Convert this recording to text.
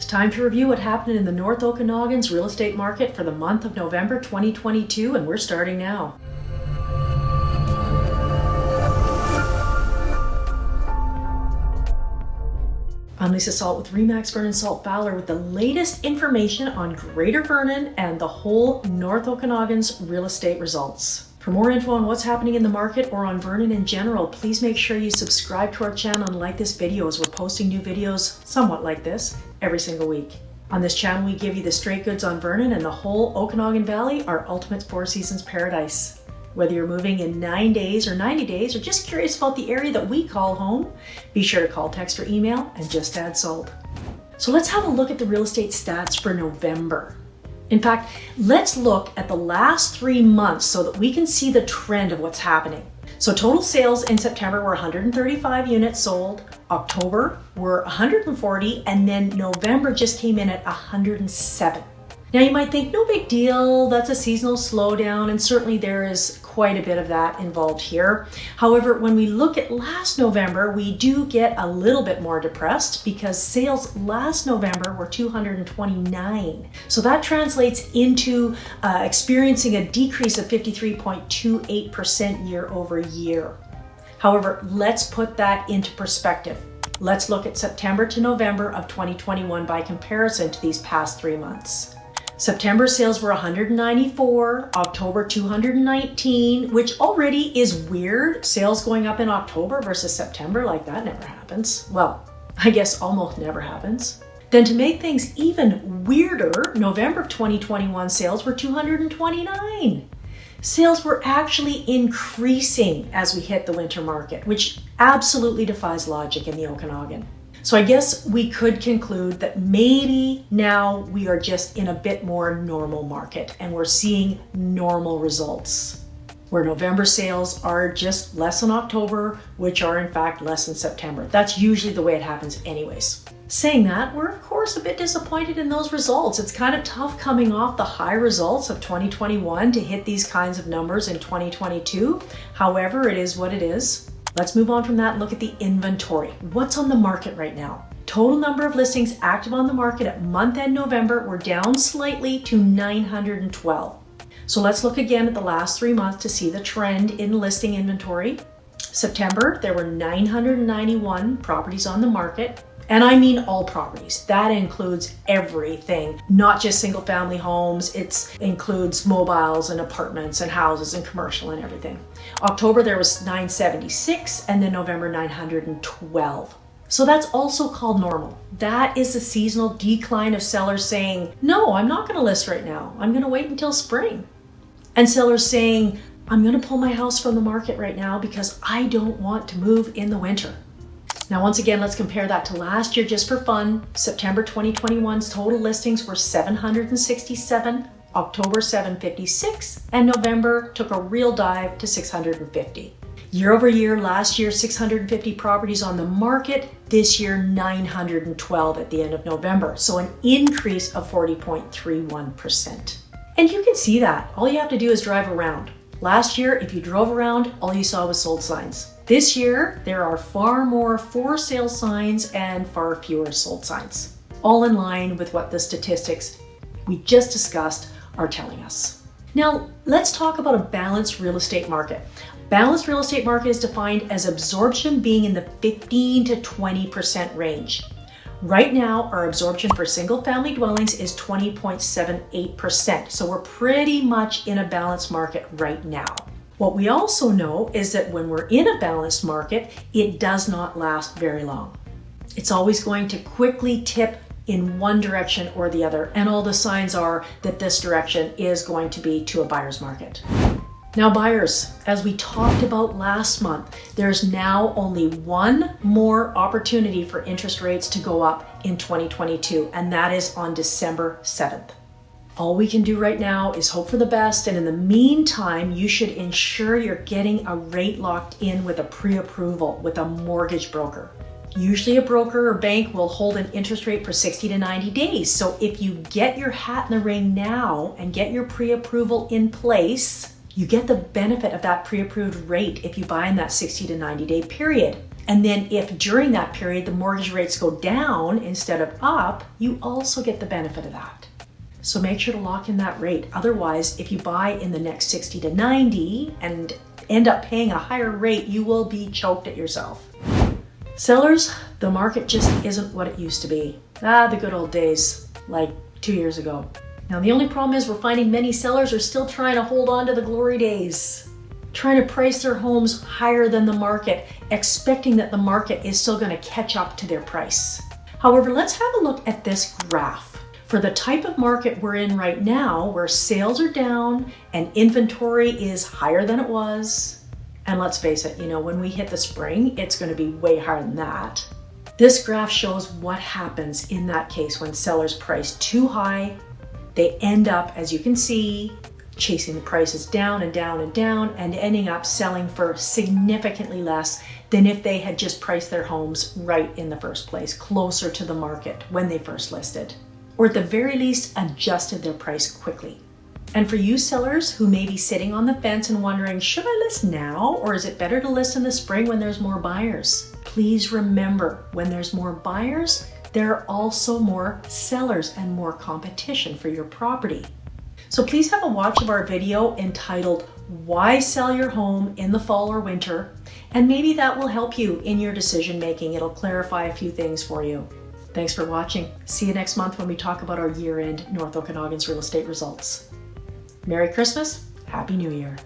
Time to review what happened in the North Okanagan's real estate market for the month of November 2022, and we're starting now. I'm Lisa Salt with RE/MAX Vernon Salt Fowler with the latest information on Greater Vernon and the whole North Okanagan's real estate results. For more info on what's happening in the market or on Vernon in general, please make sure you subscribe to our channel and like this video, as we're posting new videos somewhat like this every single week. On this channel, we give you the straight goods on Vernon and the whole Okanagan Valley, our ultimate four seasons paradise. Whether you're moving in 9 days or 90 days, or just curious about the area that we call home, be sure to call, text, or email and just add salt. So let's have a look at the real estate stats for November. In fact, let's look at the last 3 months so that we can see the trend of what's happening. So total sales in September were 135 units sold, October were 140, and then November just came in at 107. Now you might think, no big deal, that's a seasonal slowdown, and certainly there is quite a bit of that involved here. However, when we look at last November, we do get a little bit more depressed because sales last November were 229. So that translates into experiencing a decrease of 53.28% year over year. However, let's put that into perspective. Let's look at September to November of 2021 by comparison to these past 3 months. September sales were 194, October 219, which already is weird. Sales going up in October versus September, like that never happens. Well, I guess almost never happens. Then to make things even weirder, November of 2021 sales were 229. Sales were actually increasing as we hit the winter market, which absolutely defies logic in the Okanagan. So I guess we could conclude that maybe now we are just in a bit more normal market and we're seeing normal results, where November sales are just less than October, which are in fact less than September. That's usually the way it happens anyways. Saying that, we're of course a bit disappointed in those results. It's kind of tough coming off the high results of 2021 to hit these kinds of numbers in 2022. However, it is what it is. Let's move on from that and look at the inventory. What's on the market right now? Total number of listings active on the market at month-end November were down slightly to 912. So let's look again at the last 3 months to see the trend in listing inventory. September, there were 991 properties on the market. And I mean all properties. That includes everything, not just single family homes. It includes mobiles and apartments and houses and commercial and everything. October, there was 976, and then November, 912. So that's also called normal. That is a seasonal decline of sellers saying, no, I'm not gonna list right now. I'm gonna wait until spring. And sellers saying, I'm gonna pull my house from the market right now because I don't want to move in the winter. Now, once again, let's compare that to last year just for fun. September 2021's total listings were 767, October 756, and November took a real dive to 650. Year over year, last year 650 properties on the market, this year 912 at the end of November. So an increase of 40.31%. And you can see that. All you have to do is drive around. Last year, if you drove around, all you saw was sold signs. This year, there are far more for sale signs and far fewer sold signs, all in line with what the statistics we just discussed are telling us. Now, let's talk about a balanced real estate market. Balanced real estate market is defined as absorption being in the 15 to 20% range. Right now, our absorption for single family dwellings is 20.78%. So we're pretty much in a balanced market right now. What we also know is that when we're in a balanced market, it does not last very long. It's always going to quickly tip in one direction or the other, and all the signs are that this direction is going to be to a buyer's market. Now buyers, as we talked about last month, there's now only one more opportunity for interest rates to go up in 2022, and that is on December 7th. All we can do right now is hope for the best, and in the meantime, you should ensure you're getting a rate locked in with a pre-approval with a mortgage broker. Usually a broker or bank will hold an interest rate for 60 to 90 days. So if you get your hat in the ring now and get your pre-approval in place, you get the benefit of that pre-approved rate if you buy in that 60 to 90 day period. And then if during that period the mortgage rates go down instead of up, you also get the benefit of that. So make sure to lock in that rate. Otherwise, if you buy in the next 60 to 90 and end up paying a higher rate, you will be choked at yourself. Sellers, the market just isn't what it used to be. The good old days, like 2 years ago. Now, the only problem is we're finding many sellers are still trying to hold on to the glory days, trying to price their homes higher than the market, expecting that the market is still going to catch up to their price. However, let's have a look at this graph. For the type of market we're in right now, where sales are down and inventory is higher than it was, and let's face it, when we hit the spring, it's going to be way higher than that. This graph shows what happens in that case when sellers price too high. They end up, as you can see, chasing the prices down and down and down and ending up selling for significantly less than if they had just priced their homes right in the first place, closer to the market when they first listed, or at the very least adjusted their price quickly. And for you sellers who may be sitting on the fence and wondering, should I list now or is it better to list in the spring when there's more buyers? Please remember, when there's more buyers, there are also more sellers and more competition for your property. So please have a watch of our video entitled, Why Sell Your Home in the Fall or Winter? And maybe that will help you in your decision making. It'll clarify a few things for you. Thanks for watching. See you next month when we talk about our year-end North Okanagan's real estate results. Merry Christmas, Happy New Year.